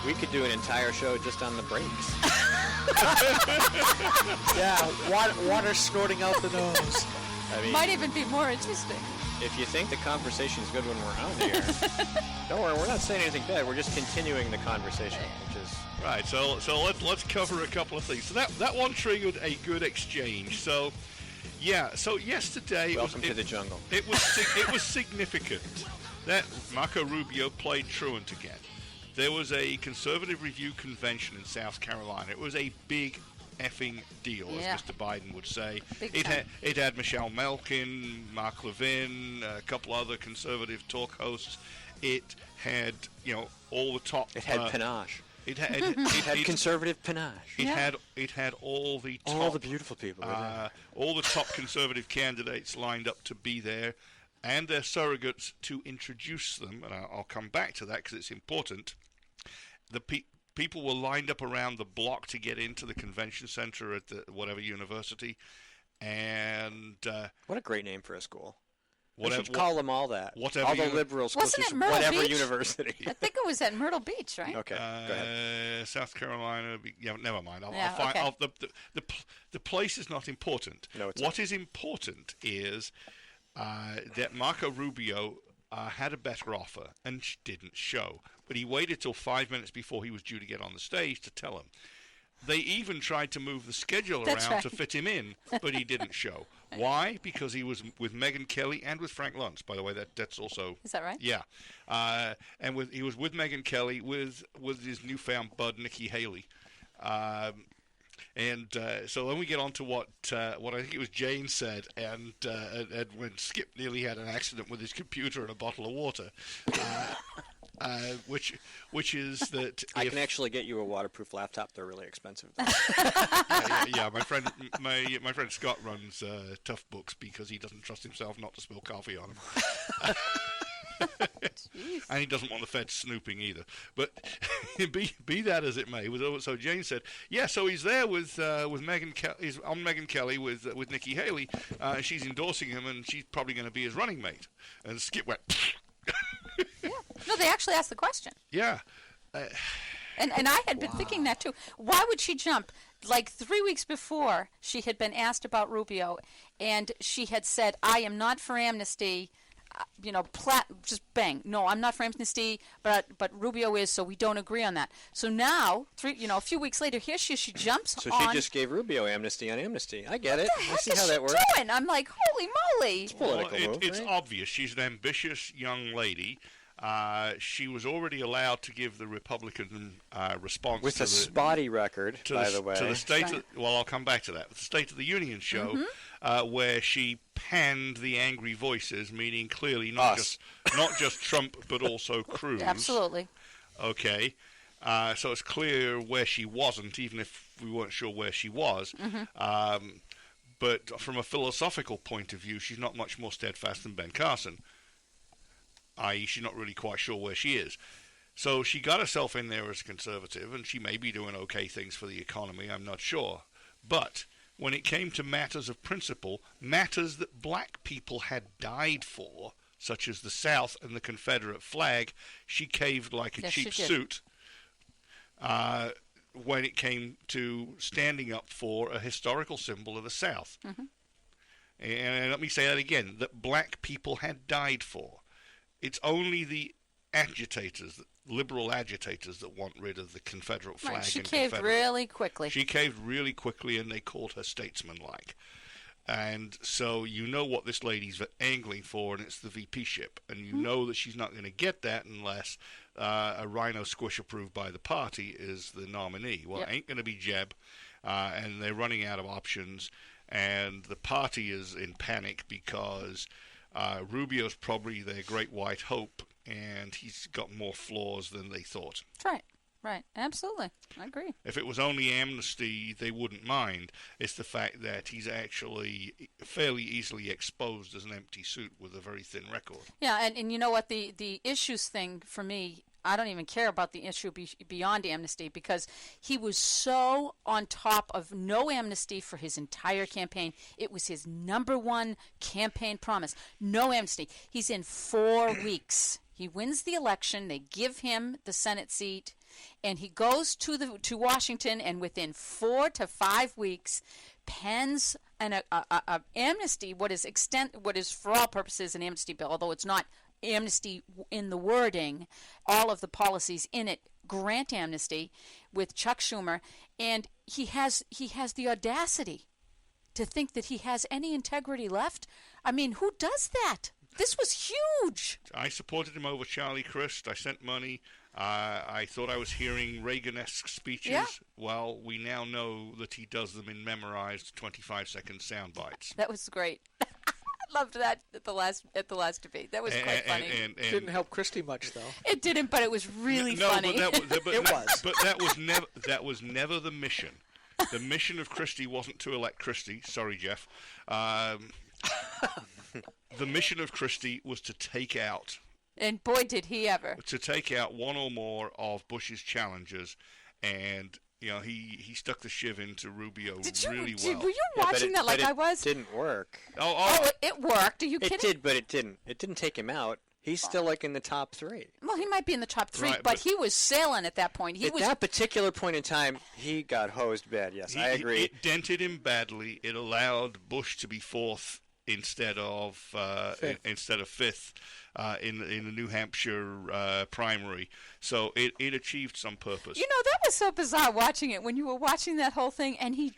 We could do an entire show just on the brakes. Yeah, water snorting out the nose. I mean, Might even be more interesting. if you think the conversation's good when we're on here, don't worry, we're not saying anything bad. We're just continuing the conversation, which is Right, so let's cover a couple of things. So that one triggered a good exchange. So yesterday welcome to the jungle. it was significant that Marco Rubio played truant again. There was a conservative review convention in South Carolina. It was a big effing deal, as Mr. Biden would say. It had Michelle Malkin, Mark Levin, a couple other conservative talk hosts. It had all the top. It had panache. It had conservative panache. It had all the beautiful people. all the top conservative candidates lined up to be there, and their surrogates to introduce them. And I'll come back to that because it's important. The people were lined up around the block to get into the convention center at the whatever university, and what a great name for a school. We should call them all that. Whatever all the liberal schools. Wasn't it Myrtle Beach? University. I think it was at Myrtle Beach, right? Okay, go ahead. South Carolina. Never mind. I'll okay. find. The place is not important. No, it's what is important is that Marco Rubio had a better offer and didn't show. But he waited till 5 minutes before he was due to get on the stage to tell him. They even tried to move the schedule around to fit him in, but he didn't show. Why? Because he was with Megyn Kelly and with Frank Luntz. By the way, that's also... Is that right? Yeah. And he was with Megyn Kelly, with his newfound bud, Nikki Haley. So then we get on to what I think it was Jane said, and when Skip nearly had an accident with his computer and a bottle of water, which is that I can actually get you a waterproof laptop. They're really expensive. yeah. My friend Scott runs Tough Books because he doesn't trust himself not to spill coffee on him. And he doesn't want the feds snooping either. But be that as it may, so Jane said, yeah. So he's there with Megyn Kelly. He's on Megyn Kelly with Nikki Haley. She's endorsing him, and she's probably going to be his running mate. And Skip went. Yeah. No, they actually asked the question. Yeah. And I had been thinking that too. Why would she jump? Like 3 weeks before, she had been asked about Rubio, and she had said, "I am not for amnesty." Just bang. No, I'm not for amnesty, but Rubio is, so we don't agree on that. So now, a few weeks later, here she jumps so on. So she just gave Rubio amnesty on amnesty. I get it. What the heck I see is how she that works. doing? I'm like, holy moly! It's a political move, it's right? obvious. She's an ambitious young lady. She was already allowed to give the Republican response with a spotty record, by the way. To the state. I'll come back to that. The State of the Union show, where she panned the angry voices, meaning clearly not just Trump, but also Cruz. Absolutely. Okay. So it's clear where she wasn't, even if we weren't sure where she was. But from a philosophical point of view, she's not much more steadfast than Ben Carson. I.e., she's not really quite sure where she is. So she got herself in there as a conservative, and she may be doing okay things for the economy, I'm not sure. But when it came to matters of principle, matters that black people had died for, such as the South and the Confederate flag, she caved like a cheap suit when it came to standing up for a historical symbol of the South. And let me say that again, that black people had died for. It's only the agitators, liberal agitators, that want rid of the Confederate flag. Right, she and caved really quickly. She caved really quickly, and they called her statesmanlike. And so you know what this lady's angling for, and it's the VP-ship. And you know that she's not going to get that unless a rhino squish approved by the party is the nominee. Well, it ain't going to be Jeb, and they're running out of options. And the party is in panic because Rubio's probably their great white hope, and he's got more flaws than they thought. That's right, absolutely. I agree. If it was only amnesty, they wouldn't mind. It's the fact that he's actually fairly easily exposed as an empty suit with a very thin record. Yeah, and you know what? The issues thing for me I don't even care about the issue beyond amnesty, because he was so on top of no amnesty for his entire campaign. It was his number one campaign promise. No amnesty. He's in 4 weeks. He wins the election. They give him the Senate seat, and he goes to Washington, and within 4 to 5 weeks pens an amnesty, what is for all purposes an amnesty bill, although it's not amnesty in the wording. All of the policies in it grant amnesty, with Chuck Schumer, and he has the audacity to think that he has any integrity left. I mean, who does that? This was huge. I supported him over Charlie Crist. I sent money. I thought I was hearing Reagan-esque speeches. Yeah. Well, we now know that he does them in memorized 25-second sound bites. That was great. I loved that at the last debate. That was quite funny. It didn't help Christie much, though. It didn't, but it was really funny. But that was never the mission. The mission of Christie wasn't to elect Christie. Sorry, Jeff. The mission of Christie was to take out. And boy, did he ever. To take out one or more of Bush's challengers, and he stuck the shiv into Rubio really well. Were you watching that like I was? It didn't work. Oh, it worked. Are you kidding? It did, but it didn't. It didn't take him out. He's still in the top 3. Well, he might be in the top 3, Right, but he was sailing at that point. At that particular point in time, he got hosed bad. Yes, I agree. It dented him badly. It allowed Bush to be 4th instead of 5th in the New Hampshire primary. So it achieved some purpose. That was so bizarre watching it when you were watching that whole thing, and he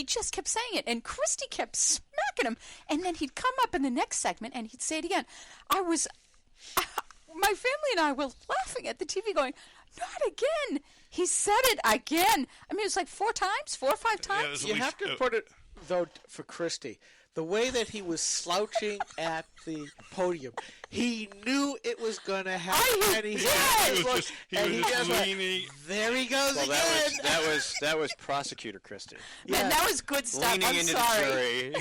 just kept saying it, and Christie kept smacking him, and then he'd come up in the next segment and he'd say it again. My family and I were laughing at the TV going, not again. He said it again. I mean, it was like 4 or 5 times. You have to put it, though, for Christie. The way that he was slouching at the podium, he knew it was going to happen. He was just leaning. There he goes again. That was Prosecutor Christie. Yeah, that was good stuff. Leaning I'm into sorry. the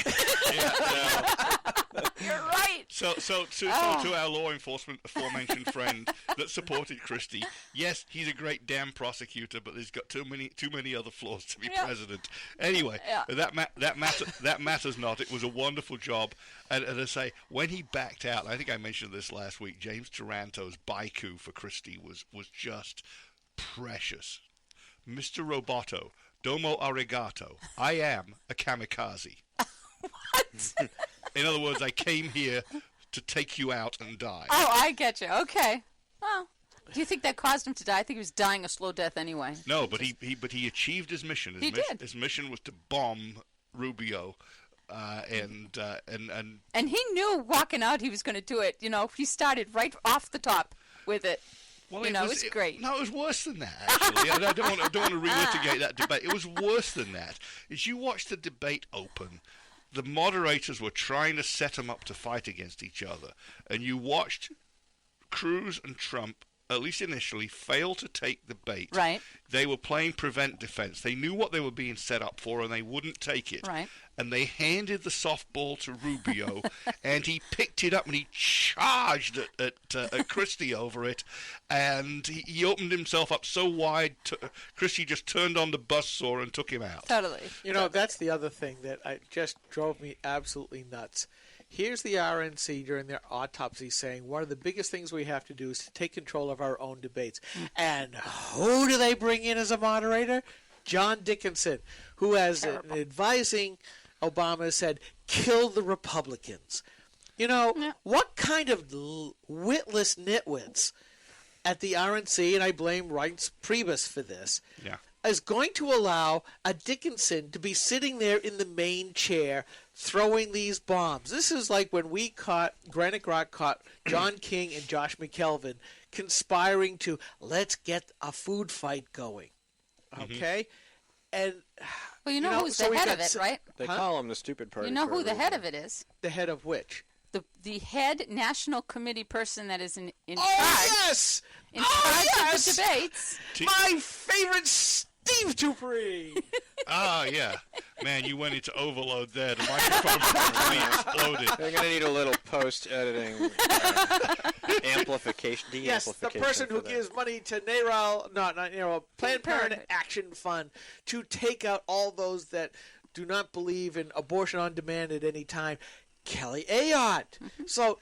jury. You're right. So to our law enforcement aforementioned friend that supported Christie, yes, he's a great damn prosecutor, but there's got too many other flaws to be president. Anyway, that matters not. It was a wonderful job, and as I say, when he backed out, I think I mentioned this last week, James Taranto's baiku for Christie was just precious. Mr. Roboto, domo arigato. I am a kamikaze. What? In other words, I came here to take you out and die. Oh, I get you. Okay. Well, do you think that caused him to die? I think he was dying a slow death anyway. No, but he achieved his mission. His mission was to bomb Rubio. And he knew walking out he was going to do it. He started right off the top with it. Well, it's great. No, it was worse than that, actually. I don't want to relitigate that debate. It was worse than that. As you watched the debate open, the moderators were trying to set them up to fight against each other. And you watched Cruz and Trump, at least initially, fail to take the bait. Right. They were playing prevent defense. They knew what they were being set up for, and they wouldn't take it. Right. And they handed the softball to Rubio, and he picked it up and he charged at Christie over it, and he opened himself up so wide, Christie just turned on the buzzsaw and took him out. Totally. That's the other thing that just drove me absolutely nuts. Here's the RNC during their autopsy saying one of the biggest things we have to do is to take control of our own debates. And who do they bring in as a moderator? John Dickinson, who has advising Obama said, kill the Republicans. What kind of witless nitwits at the RNC, and I blame Reince Priebus for this, is going to allow a Dickinson to be sitting there in the main chair throwing these bombs. This is like when Granite Rock caught John King and Josh McKelvin conspiring to let's get a food fight going. Okay? And well, you know who's the head of it, right? They call him the stupid party. You know who the head of it is? The head of which? The head national committee person that is in charge. Yes! In charge of the debates. My favorite Steve Dupree! Yeah. Man, you went into overload there. The microphone probably exploded. They're going to need a little post-editing amplification. amplification. Yes, the person who gives money to Planned Parenthood Action Fund to take out all those that do not believe in abortion on demand at any time. Kelly Ayotte. So,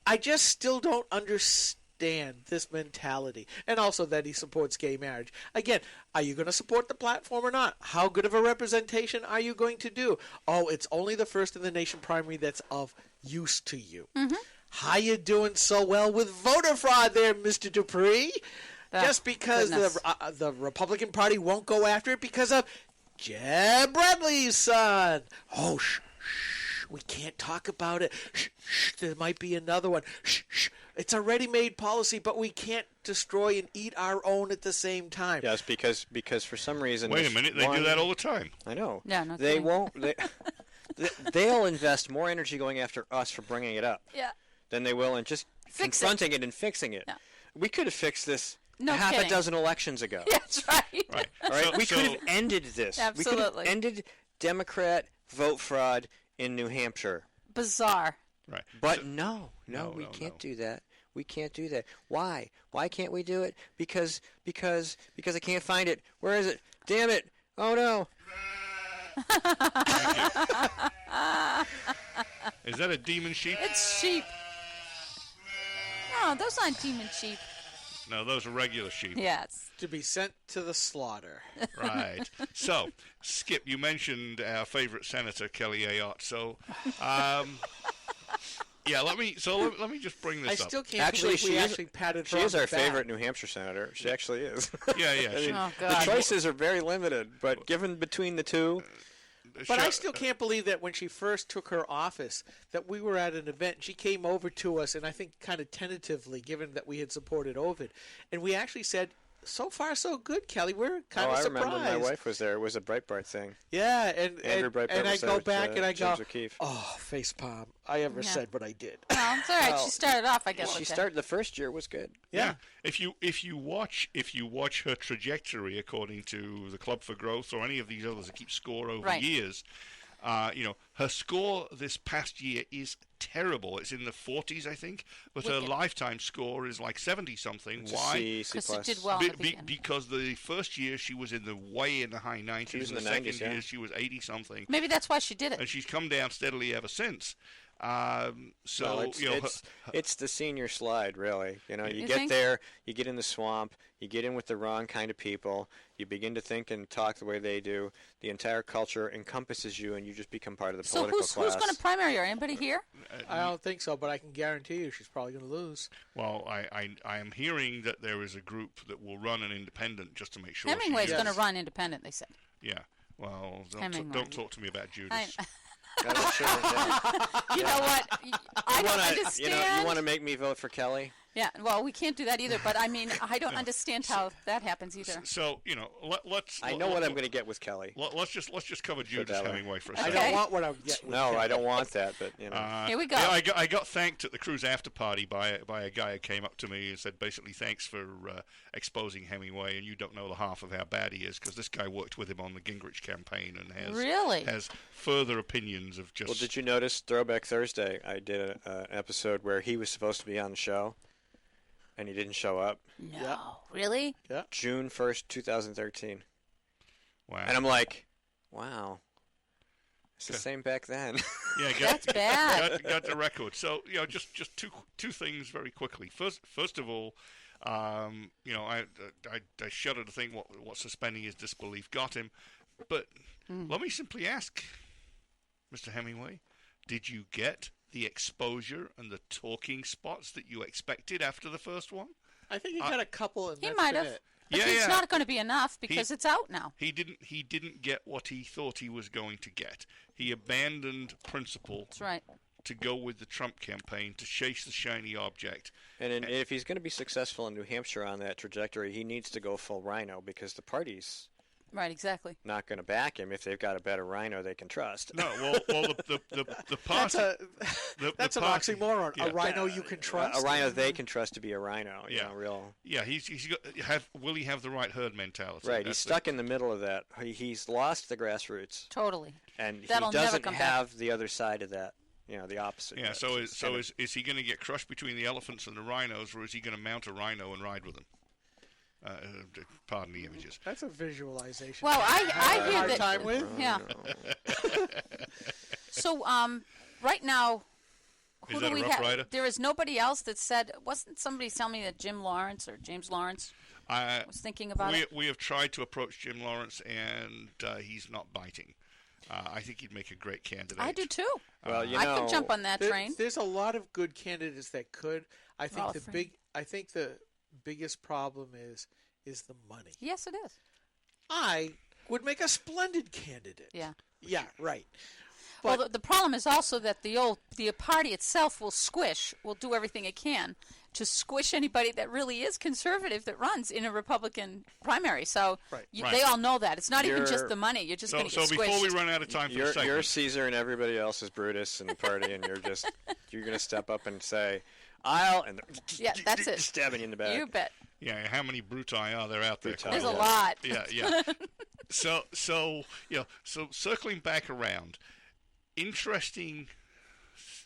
I just still don't understand this mentality. And also that he supports gay marriage. Again, are you going to support the platform or not? How good of a representation are you going to do? Oh, it's only the First in the Nation primary that's of use to you. How you doing so well with voter fraud there, Mr. Dupree? Just because the Republican Party won't go after it because of Jeb Bradley's son. Oh, shh. We can't talk about it. Shh, there might be another one. Shh. It's a ready-made policy, but we can't destroy and eat our own at the same time. Yes, because for some reason. Wait a minute, they do that all the time. I know. No, not they kidding. won't. They'll invest more energy going after us for bringing it up. Yeah. Than they will in just confronting it and fixing it. No. We could have fixed this half a dozen elections ago. That's right. Right. All right. We could have ended this. Absolutely. We could have ended Democrat vote fraud in New Hampshire. Bizarre. Right. But no, we can't do that. We can't do that. Why? Why can't we do it? Because I can't find it. Where is it? Damn it! Oh no! Is that a demon sheep? It's sheep. No, those aren't demon sheep. No, those are regular sheep. Yes. To be sent to the slaughter. Right. So, Skip, you mentioned our favorite senator, Kelly Ayotte. So, let me just bring this up. I still can't believe we actually patted her on the our back. favorite New Hampshire senator. She actually is. Yeah. I mean, Oh, the God. choices are very limited, but given between the two, But I still can't believe that when she first took her office, that we were at an event, she came over to us, and I think kind of tentatively, given that we had supported Ovid, and we actually said, so far so good, Kelly. We're kind of I surprised. remember my wife was there. It was a Breitbart thing. Yeah, Andrew Breitbart and I was go there with, back and I go, James O'Keefe. oh, facepalm. I ever said what I did. Well, it's all right. Well, she started off, I guess. She with that. started the first year was good. Yeah. If you watch her trajectory according to the Club for Growth or any of these others that keep score over years, her score this past year is terrible. It's in the 40s, I think, but her lifetime score is like 70-something. Why? C+. Because it did well in the beginning. Because the first year she was in the high 90s. She was in and the second 90s, year yeah. she was 80-something. Maybe that's why she did it. And she's come down steadily ever since. Well, it's the senior slide, really. You You get think? there, you get in the swamp, you get in with the wrong kind of people, you begin to think and talk the way they do. The entire culture encompasses you, and you just become part of the So political who's class. going to primary her? Anybody here? I don't think so, but I can guarantee you she's probably going to lose. Well, I am hearing that there is a group that will run an independent just to make sure. Hemingway's she going to is. run independent, they said. Yeah. Well, Hemingway. don't talk to me about Judas. That's true, yeah. You know what? I don't understand. You want to make me vote for Kelly? Yeah, well, we can't do that either. But I mean, I don't understand how that happens either. So let's. I know what I'm going to get with Kelly. Let's just cover Judas that way. Hemingway for a I second. don't want what I'm getting. No, I don't want that, but Here we go. Yeah, I got thanked at the cruise after party by a guy who came up to me and said basically thanks for exposing Hemingway, and you don't know the half of how bad he is because this guy worked with him on the Gingrich campaign and has further opinions of just. Well, did you notice Throwback Thursday? I did an episode where he was supposed to be on the show, and he didn't show up. No, Yeah. really? Yeah. June 1st, 2013. Wow. And I'm like, wow. It's the same back then. Yeah, That's bad. got the record. So just two things very quickly. First of all, I shudder to think what suspending his disbelief got him. But let me simply ask, Mr. Hemingway, did you get the exposure and the talking spots that you expected after the first one? I think he got a couple, and He that's might been have. it. But it's not going to be enough because it's out now. He didn't get what he thought he was going to get. He abandoned principle That's right. to go with the Trump campaign to chase the shiny object. And if he's going to be successful in New Hampshire on that trajectory, he needs to go full rhino because the party's Right, exactly. not going to back him if they've got a better rhino they can trust. No, well, the party. That's an party- oxymoron. yeah. A rhino you can trust. A rhino they can trust to be a rhino. Yeah. Real. Yeah, will he have the right herd mentality? Right, he's That's stuck in the middle of that. He's lost the grassroots, Totally. and That'll he never doesn't come back. have the other side of that. the opposite. Yeah. Is he going to get crushed between the elephants and the rhinos, or is he going to mount a rhino and ride with them? Pardon the images. That's a visualization. Well, I have a hear hard that. time with. Yeah. So right now, who Is do that a we Rough have? Rider? There is nobody else that said. Wasn't somebody telling me that James Lawrence was thinking about it? We have tried to approach Jim Lawrence, and he's not biting. I think he'd make a great candidate. I do too. Well, I could jump on that train. There's a lot of good candidates that could. I think Well, I think the biggest problem is the money. Yes, it is. I would make a splendid candidate. Yeah. Yeah, right. Well, But the problem is also that the party itself will do everything it can to squish anybody that really is conservative that runs in a Republican primary. So Right. they all know that. It's not even just the money. You're just going to get So squished. before we run out of time for the segment, You're Caesar and everybody else is Brutus in the party, and you're going to step up and say, and Yeah, that's it. stabbing you in the back. You bet. yeah, how many bruti are there out there? Bruti. There's a Yeah. lot. Yeah. So circling back around, interesting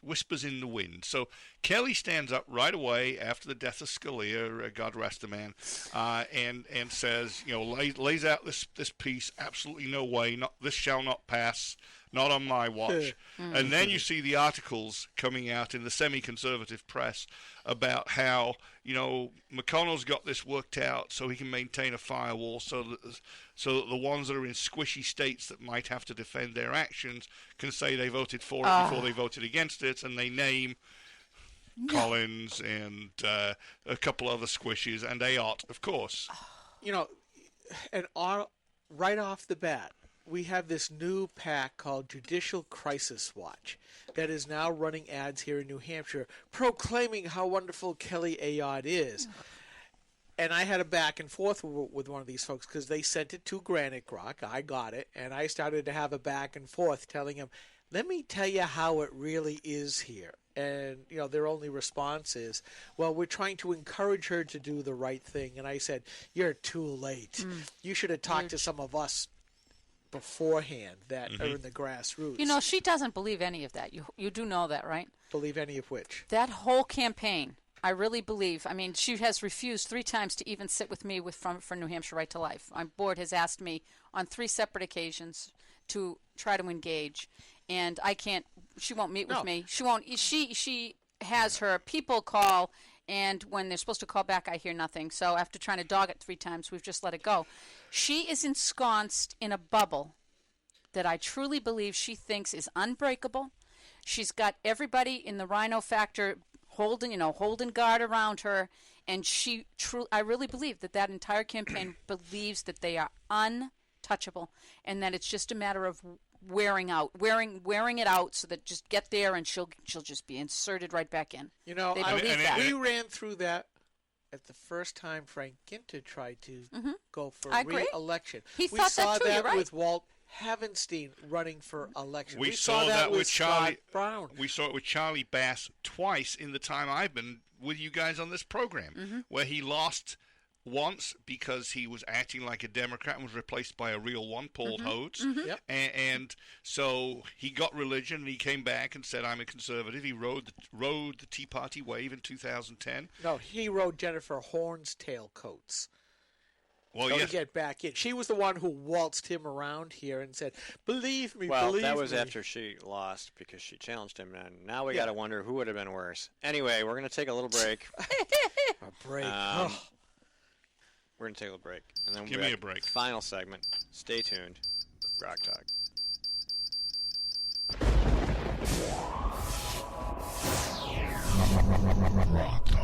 whispers in the wind. So Kelly stands up right away after the death of Scalia, God rest the man, and says, lays out this piece. Absolutely no way. This shall not pass. Not on my watch. And then you see the articles coming out in the semi-conservative press about how, McConnell's got this worked out so he can maintain a firewall so that the ones that are in squishy states that might have to defend their actions can say they voted for it before they voted against it, and they name Collins and a couple other squishies, and Ayotte, of course. Right off the bat, we have this new PAC called Judicial Crisis Watch that is now running ads here in New Hampshire proclaiming how wonderful Kelly Ayotte is. And I had a back and forth with one of these folks because they sent it to Granite Rock. I got it, and I started to have a back and forth telling him, let me tell you how it really is here. And, their only response is, well, we're trying to encourage her to do the right thing. And I said, you're too late. You should have talked to some of us beforehand that are in the grassroots. She doesn't believe any of that. You do know that, right? Believe any of which? That whole campaign, I really believe. I mean, she has refused 3 times to even sit with me for New Hampshire Right to Life. My board has asked me on 3 separate occasions to try to engage, and I can't. She won't meet with me. She won't. She has her people call, and when they're supposed to call back, I hear nothing. So after trying to dog it 3 times, we've just let it go. She is ensconced in a bubble that I truly believe she thinks is unbreakable. She's got everybody in the Rhino factor holding guard around her, and I really believe that entire campaign believes that they are untouchable, and that it's just a matter of wearing it out, so that just get there and she'll just be inserted right back in. They believe that. We ran through that at the first time Frank Ginter tried to go for re-election. He we thought saw that too. You're right. with Walt Havenstein running for election. We saw that with Charlie Scott Brown. We saw it with Charlie Bass twice in the time I've been with you guys on this program, where he lost once because he was acting like a Democrat and was replaced by a real one, Paul Hodes. Yep. And so he got religion and he came back and said, I'm a conservative. He rode the Tea Party wave in 2010. No, he rode Jennifer Horn's tailcoats. Well, To get back in. She was the one who waltzed him around here and said, believe me, Well, believe me. that was after she lost because she challenged him, and now we got to wonder who would have been worse. Anyway, we're going to take a little break. A break. We're going to take a little break. And then Give me a break. Final segment. Stay tuned. Rock Talk. Rock Talk.